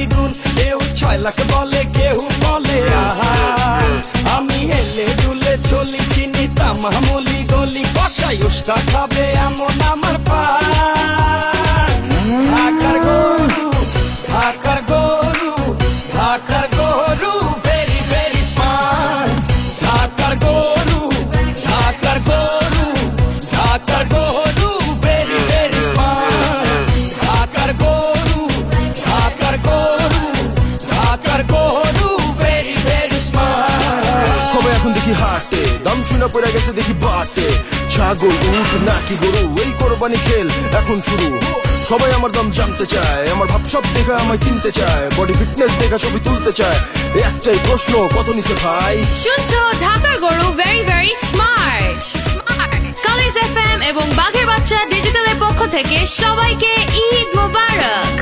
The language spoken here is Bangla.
দ্বিগুণ, কেউ 6 লাখ বলে, কেউ বলে আহা। আমি হেলে দুলে চলি, চিনি তামামুলি গলি, কষাই উস্কা খাবে এমন আমার পা। ঢাকার গরু, ঢাকার গরু, ঢাকার গরু, ভেরি ভেরি স্মার্ট। ঢাকার গরু, ঢাকার গরু, ঢাকার গরু, ভেরি ভেরি স্মার্ট। ঢাকার গরু, ঢাকার গরু, ঢাকার গরু, ভেরি ভেরি স্মার্ট। সবাই এখন দেখি হাটে, দাম শুনে পড়ে গেছে দেখি বাটে। ছাগল, উঠ নাকি গরু, এই কোরবানি খেল এখন শুরু। সবাই আমার দাম জানতে চায়, আমার ভাব সব দেখা আমায় কিনতে চায়, বডি ফিটনেস দেখা ছবি তুলতে চায়। একটাই প্রশ্ন, কত নিছে ভাই? শুনছো ঢাকার গরু very very smart. Kalij FM এবং বাঘের বাচ্চা ডিজিটালের পক্ষ থেকে সবাইকে ঈদ মোবারক।